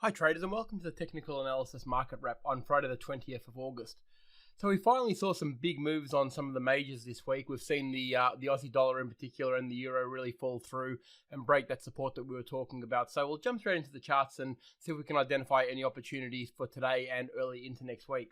Hi traders and welcome to the Technical Analysis Market Wrap on Friday the 20th of August. So we finally saw some big moves on some of the majors this week. We've seen the Aussie dollar in particular and the euro really fall through and break that support that we were talking about. So we'll jump straight into the charts and see if we can identify any opportunities for today and early into next week.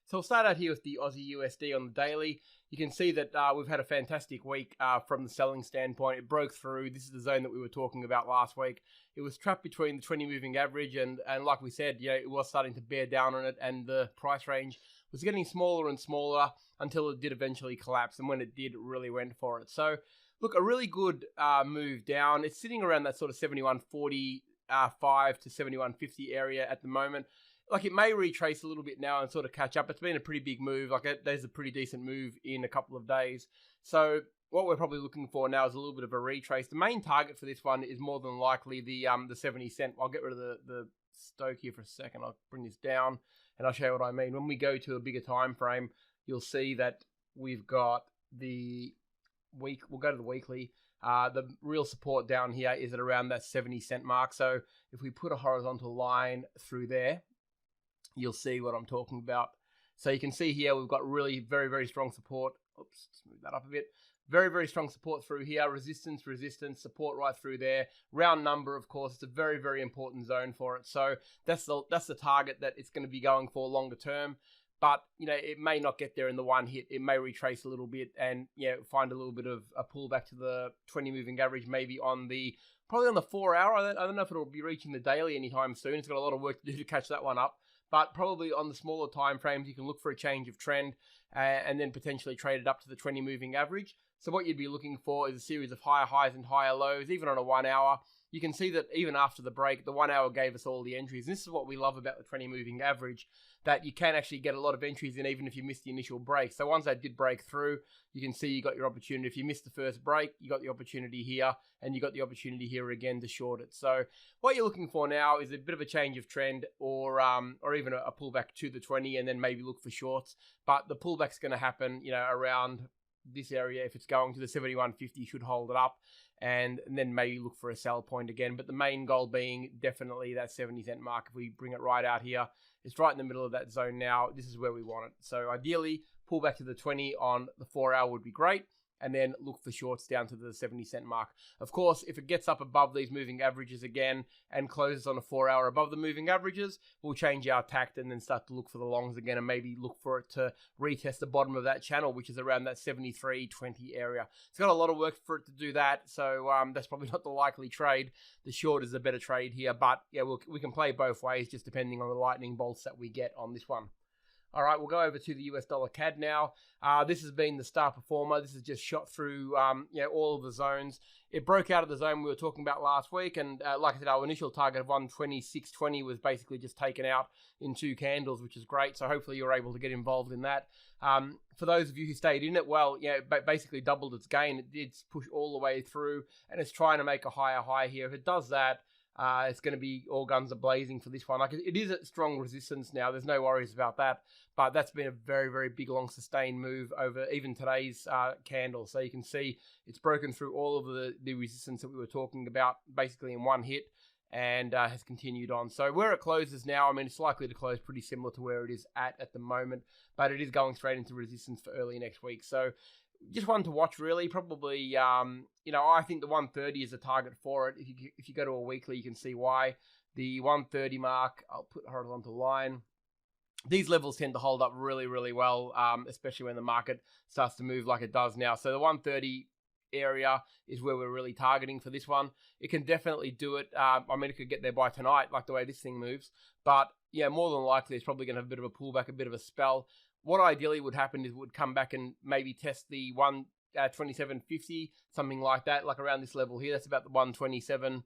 So we'll start out here with the Aussie USD on the daily. You can see that we've had a fantastic week from the selling standpoint. It broke through. This is the zone that we were talking about last week. It was trapped between the 20 moving average and like we said, it was starting to bear down on it, and the price range was getting smaller and smaller until it did eventually collapse. And when it did, it really went for it. So look, a really good move down. It's sitting around that sort of 71.45 to 71.50 area at the moment. Like, it may retrace a little bit now and sort of catch up. It's been a pretty big move. Like, there's a pretty decent move in a couple of days. So what we're probably looking for now is a little bit of a retrace. The main target for this one is more than likely the 70 cent. I'll get rid of the stoke here for a second. I'll bring this down and I'll show you what I mean. When we go to a bigger time frame, you'll see that we've got the week. We'll go to the weekly. The real support down here is at around that 70 cent mark. So if we put a horizontal line through there, you'll see what I'm talking about. So you can see here we've got really very, very strong support. Oops, let's move that up a bit. Very, very strong support through here. Resistance, support right through there. Round number, of course, it's a very, very important zone for it. So that's the target that it's going to be going for longer term. But, it may not get there in the one hit. It may retrace a little bit and, find a little bit of a pullback to the 20 moving average, maybe probably on the 4 hour. I don't know if it'll be reaching the daily anytime soon. It's got a lot of work to do to catch that one up. But probably on the smaller time frames, you can look for a change of trend and then potentially trade it up to the 20 moving average. So what you'd be looking for is a series of higher highs and higher lows, even on a 1 hour. You can see that even after the break, the 1 hour gave us all the entries. And this is what we love about the 20 moving average, that you can actually get a lot of entries in even if you missed the initial break. So once that did break through, you can see you got your opportunity. If you missed the first break, you got the opportunity here, and you got the opportunity here again to short it. So what you're looking for now is a bit of a change of trend, or even a pullback to the 20, and then maybe look for shorts. But the pullback's going to happen, around this area. If it's going to the 71.50, should hold it up, and then maybe look for a sell point again. But the main goal being definitely that 70 cent mark. If we bring it right out here, it's right in the middle of that zone now. This is where we want it. So ideally, pull back to the 20 on the 4 hour would be great, and then look for shorts down to the 70 cent mark. Of course, if it gets up above these moving averages again and closes on a 4 hour above the moving averages, we'll change our tact and then start to look for the longs again, and maybe look for it to retest the bottom of that channel, which is around that 73.20 area. It's got a lot of work for it to do that, so that's probably not the likely trade. The short is a better trade here, but we can play both ways, just depending on the lightning bolts that we get on this one. All right, we'll go over to the US dollar CAD now. This has been the star performer. This has just shot through all of the zones. It broke out of the zone we were talking about last week, and like I said, our initial target of 126.20 was basically just taken out in 2 candles, which is great. So hopefully you're able to get involved in that. For those of you who stayed in it, well, basically doubled its gain. It did push all the way through, and it's trying to make a higher high here. If it does that, it's going to be all guns are blazing for this one. Like, it is at strong resistance now. There's no worries about that. But that's been a very, very big, long, sustained move over even today's candle. So you can see it's broken through all of the resistance that we were talking about, basically in one hit, and has continued on. So where it closes now, it's likely to close pretty similar to where it is at the moment. But it is going straight into resistance for early next week. So just one to watch, really. Probably, I think the 130 is a target for it. If you go to a weekly, you can see why. The 130 mark, I'll put a horizontal line. These levels tend to hold up really, really well, especially when the market starts to move like it does now. So the 130 area is where we're really targeting for this one. It can definitely do it. It could get there by tonight, like the way this thing moves. But more than likely, it's probably going to have a bit of a pullback, a bit of a spell. What ideally would happen is it would come back and maybe test the 127.50, something like that, like around this level here. That's about the 127.50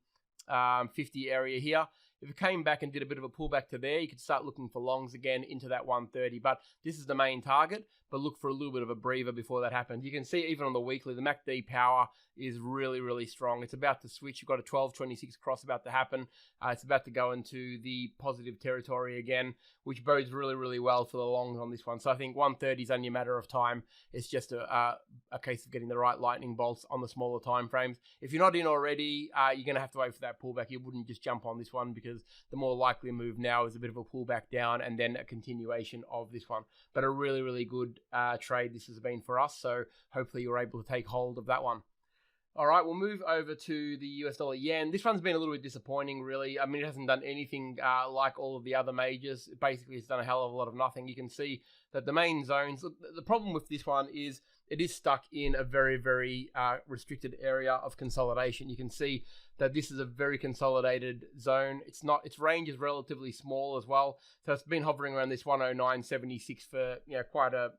area here. If it came back and did a bit of a pullback to there, you could start looking for longs again into that 130. But this is the main target. but look for a little bit of a breather before that happens. You can see even on the weekly, the MACD power is really, really strong. It's about to switch. You've got a 12.26 cross about to happen. It's about to go into the positive territory again, which bodes really, really well for the longs on this one. So I think 130 is only a matter of time. It's just a case of getting the right lightning bolts on the smaller time frames. If you're not in already, you're going to have to wait for that pullback. You wouldn't just jump on this one, because the more likely move now is a bit of a pullback down and then a continuation of this one. But a really, really good trade this has been for us. So hopefully you're able to take hold of that one. All right, we'll move over to the US dollar yen. This one's been a little bit disappointing, really. I mean, it hasn't done anything like all of the other majors. Basically, it's done a hell of a lot of nothing. You can see that the main zones, the problem with this one is it is stuck in a very, very restricted area of consolidation. You can see that this is a very consolidated zone. Its range is relatively small as well. So it's been hovering around this 109.76 for quite a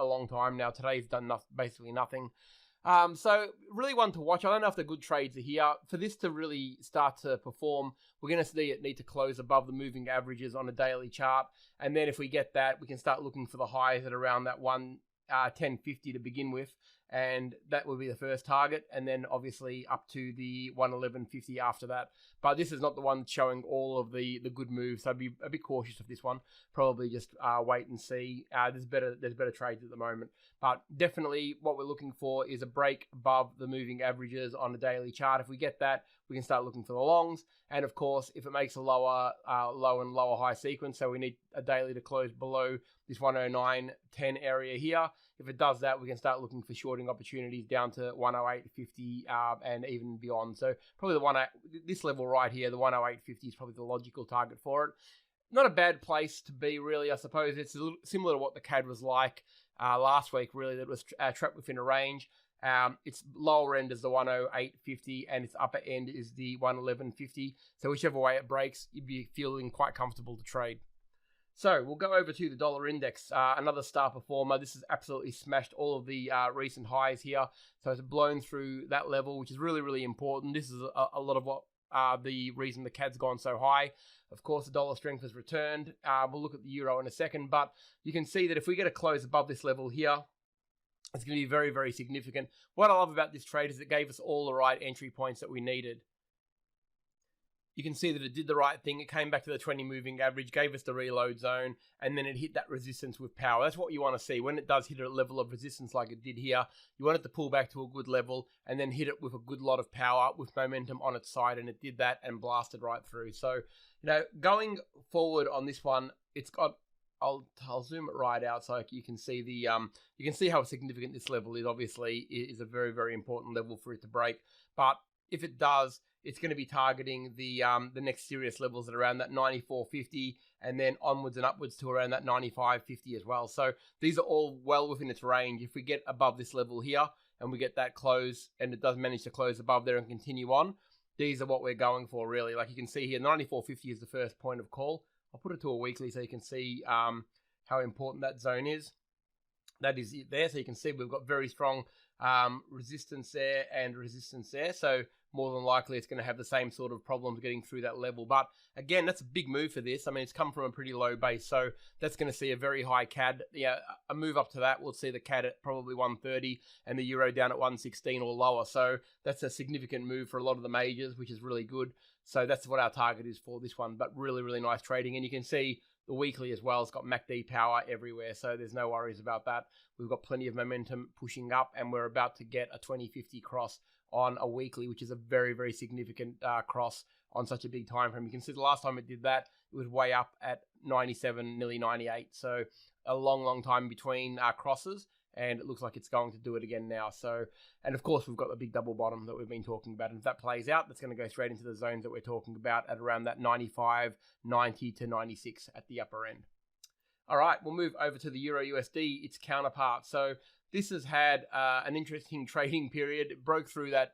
long time now. Today's done basically nothing. So really one to watch. I don't know if the good trades are here. For this to really start to perform, we're going to need to close above the moving averages on a daily chart. And then if we get that, we can start looking for the highs at around that 10.50 to begin with. And that will be the first target. And then obviously up to the 111.50 after that. But this is not the one showing all of the good moves. So I'd be a bit cautious of this one. Probably just wait and see. There's better trades at the moment. But definitely what we're looking for is a break above the moving averages on a daily chart. If we get that, we can start looking for the longs. And of course, if it makes a low and lower high sequence, so we need a daily to close below this 109.10 area here. If it does that, we can start looking for shorting opportunities down to 108.50 and even beyond. So probably this level right here, the 108.50 is probably the logical target for it. Not a bad place to be, really, I suppose. It's a little similar to what the CAD was like last week, really, that was trapped within a range. Its lower end is the 108.50 and its upper end is the 111.50. So whichever way it breaks, you'd be feeling quite comfortable to trade. So we'll go over to the dollar index, another star performer. This has absolutely smashed all of the recent highs here. So it's blown through that level, which is really, really important. This is a lot of what the reason the CAD's gone so high. Of course, the dollar strength has returned. We'll look at the euro in a second, but you can see that if we get a close above this level here, it's going to be very, very significant. What I love about this trade is it gave us all the right entry points that we needed. You can see that it did the right thing. It came back to the 20 moving average, gave us the reload zone, and then it hit that resistance with power. That's what you want to see. When it does hit a level of resistance like it did here, you want it to pull back to a good level and then hit it with a good lot of power with momentum on its side, and it did that and blasted right through. So, going forward on this one, it's got, I'll zoom it right out so you can see you can see how significant this level is. Obviously, it is a very, very important level for it to break. But if it does, it's going to be targeting the next serious levels at around that 94.50 and then onwards and upwards to around that 95.50 as well. So these are all well within its range. If we get above this level here and we get that close and it does manage to close above there and continue on, these are what we're going for, really. Like you can see here, 94.50 is the first point of call. I'll put it to a weekly so you can see how important that zone is. That is it there. So you can see we've got very strong resistance there and resistance there. So more than likely it's going to have the same sort of problems getting through that level. But again, that's a big move for this. I mean, it's come from a pretty low base. So that's going to see a very high CAD. Yeah, a move up to that, we'll see the CAD at probably 130 and the euro down at 116 or lower. So that's a significant move for a lot of the majors, which is really good. So that's what our target is for this one. But really, really nice trading. And you can see the weekly as well, it's got MACD power everywhere, so there's no worries about that. We've got plenty of momentum pushing up, and we're about to get a 2050 cross on a weekly, which is a very, very significant cross on such a big time frame. You can see the last time it did that, it was way up at 97, nearly 98. So a long, long time between crosses, and it looks like it's going to do it again now. So, and of course, we've got the big double bottom that we've been talking about. And if that plays out, that's going to go straight into the zones that we're talking about at around that 95, 90 to 96 at the upper end. All right, we'll move over to the Euro USD, its counterpart. So this has had an interesting trading period. It broke through that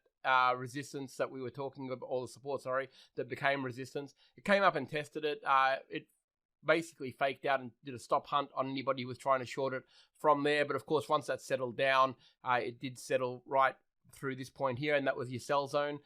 resistance that we were talking about, or the support, that became resistance. It came up and tested it. It basically faked out and did a stop hunt on anybody who was trying to short it from there. But of course, once that settled down, it did settle right through this point here, and that was your sell zone.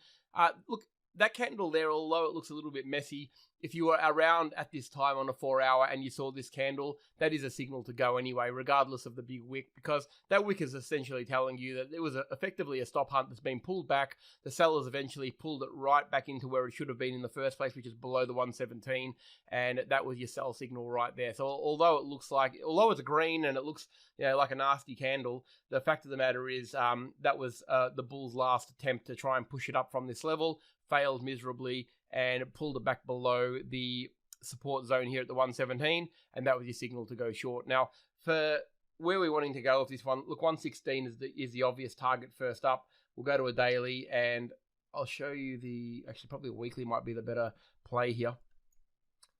Look, that candle there, although it looks a little bit messy, if you were around at this time on a 4 hour and you saw this candle, that is a signal to go anyway, regardless of the big wick, because that wick is essentially telling you that it was effectively a stop hunt that's been pulled back. The sellers eventually pulled it right back into where it should have been in the first place, which is below the 117, and that was your sell signal right there. So although it's green and it looks like a nasty candle, the fact of the matter is that was the bull's last attempt to try and push it up from this level, failed miserably, and it pulled it back below the support zone here at the 117, and that was your signal to go short. Now, for where we're wanting to go with this one, look, 116 is the obvious target first up. We'll go to a daily, and I'll show you actually probably a weekly might be the better play here.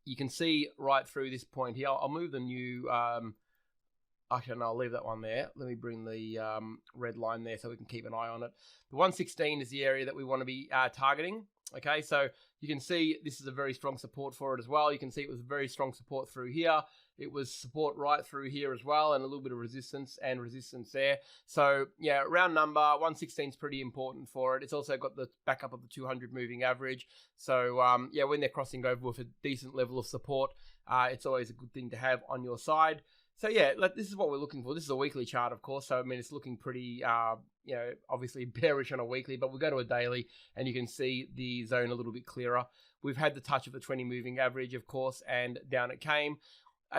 You can see right through this point here. I'll move the new, actually, no, I'll leave that one there. Let me bring the red line there so we can keep an eye on it. The 116 is the area that we want to be targeting. Okay, so you can see this is a very strong support for it as well. You can see it was very strong support through here. It was support right through here as well, and a little bit of resistance there. So yeah, round number 116 is pretty important for it. It's also got the backup of the 200 moving average. So yeah, when they're crossing over with a decent level of support, it's always a good thing to have on your side. So yeah, this is what we're looking for. This is a weekly chart, of course. So I mean, it's looking pretty, obviously bearish on a weekly, but we'll go to a daily and you can see the zone a little bit clearer. We've had the touch of the 20 moving average, of course, and down it came.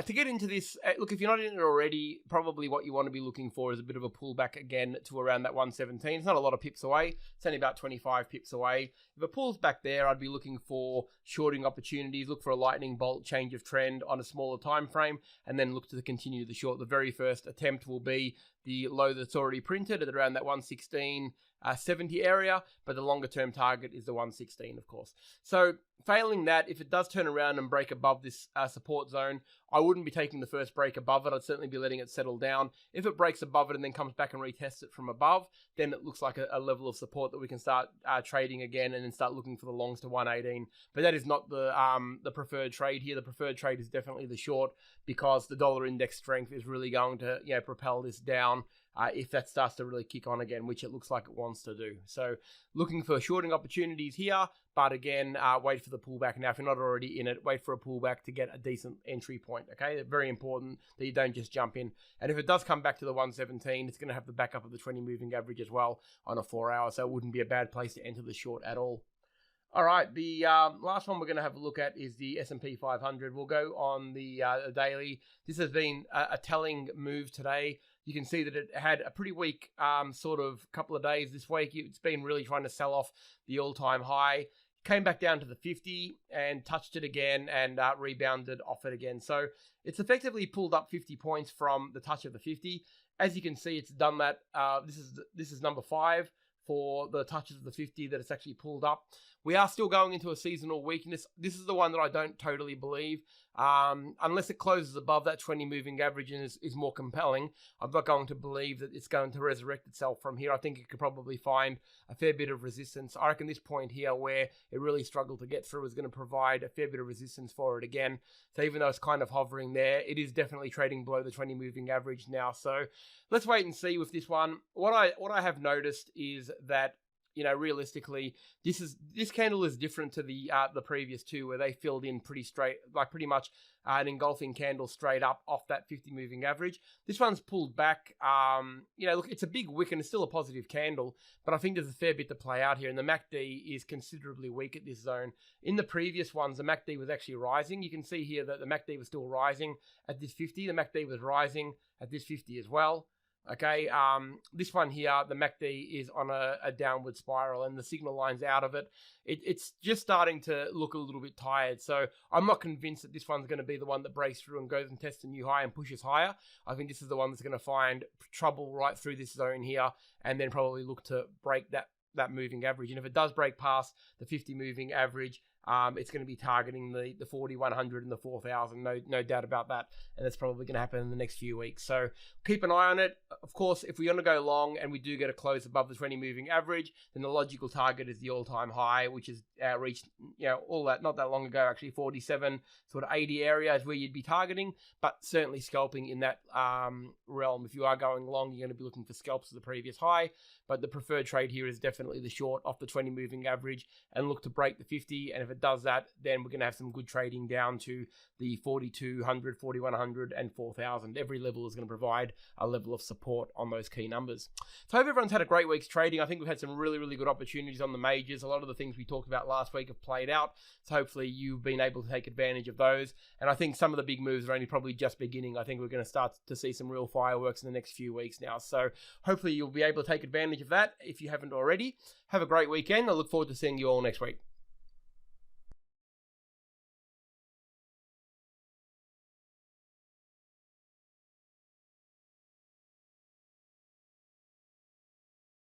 To get into this, look, if you're not in it already, probably what you want to be looking for is a bit of a pullback again to around that 117. It's not a lot of pips away. It's only about 25 pips away. If it pulls back there, I'd be looking for shorting opportunities. Look for a lightning bolt change of trend on a smaller time frame, and then look to continue the short. The very first attempt will be the low that's already printed at around that 116.70 area, but the longer term target is the 116, of course. So failing that, if it does turn around and break above this support zone, I wouldn't be taking the first break above it. I'd certainly be letting it settle down. If it breaks above it and then comes back and retests it from above, then it looks like a level of support that we can start trading again, and then start looking for the longs to 118. But that is not the preferred trade here. The preferred trade is definitely the short, because the dollar index strength is really going to propel this down if that starts to really kick on again, which it looks like it wants to do. So looking for shorting opportunities here, but again, wait for the pullback. Now, if you're not already in it, wait for a pullback to get a decent entry point, okay? Very important that you don't just jump in. And if it does come back to the 117, it's going to have the backup of the 20 moving average as well on a 4 hour, so it wouldn't be a bad place to enter the short at all. All right, the last one we're going to have a look at is the S&P 500. We'll go on the daily. This has been a telling move today. You can see that it had a pretty weak sort of couple of days this week. It's been really trying to sell off the all-time high. Came back down to the 50 and touched it again and rebounded off it again. So it's effectively pulled up 50 points from the touch of the 50. As you can see, it's done that. This is number 5 for the touches of the 50 that it's actually pulled up. We are still going into a seasonal weakness. This is the one that I don't totally believe. Unless it closes above that 20 moving average and is more compelling, I'm not going to believe that it's going to resurrect itself from here. I think it could probably find a fair bit of resistance. I reckon this point here where it really struggled to get through is going to provide a fair bit of resistance for it again. So even though it's kind of hovering there, it is definitely trading below the 20 moving average now. So let's wait and see with this one. What I have noticed is that, realistically, this candle is different to the previous two, where they filled in pretty straight, like pretty much an engulfing candle straight up off that 50 moving average. This one's pulled back. Look, it's a big wick and it's still a positive candle, but I think there's a fair bit to play out here, and the MACD is considerably weak at this zone. In the previous ones, the MACD was actually rising. You can see here that the MACD was still rising at this 50. The MACD was rising at this 50 as well. Okay, this one here, the MACD is on a downward spiral and the signal line's out of it. It's just starting to look a little bit tired. So I'm not convinced that this one's going to be the one that breaks through and goes and tests a new high and pushes higher. I think this is the one that's going to find trouble right through this zone here and then probably look to break that moving average. And if it does break past the 50 moving average, it's going to be targeting the 40, 100 and the 4,000, no doubt about that. And that's probably going to happen in the next few weeks. So keep an eye on it. Of course, if we want to go long and we do get a close above the 20 moving average, then the logical target is the all-time high, which is reached, all that, not that long ago, actually 47, sort of 80 area is where you'd be targeting, but certainly scalping in that realm. If you are going long, you're going to be looking for scalps of the previous high, but the preferred trade here is definitely the short off the 20 moving average and look to break the 50. And if it it does that, then we're going to have some good trading down to the 4,200, 4,100 and 4,000. Every level is going to provide a level of support on those key numbers. So I hope everyone's had a great week's trading. I think we've had some really, really good opportunities on the majors. A lot of the things we talked about last week have played out. So hopefully you've been able to take advantage of those. And I think some of the big moves are only probably just beginning. I think we're going to start to see some real fireworks in the next few weeks now. So hopefully you'll be able to take advantage of that if you haven't already. Have a great weekend. I look forward to seeing you all next week.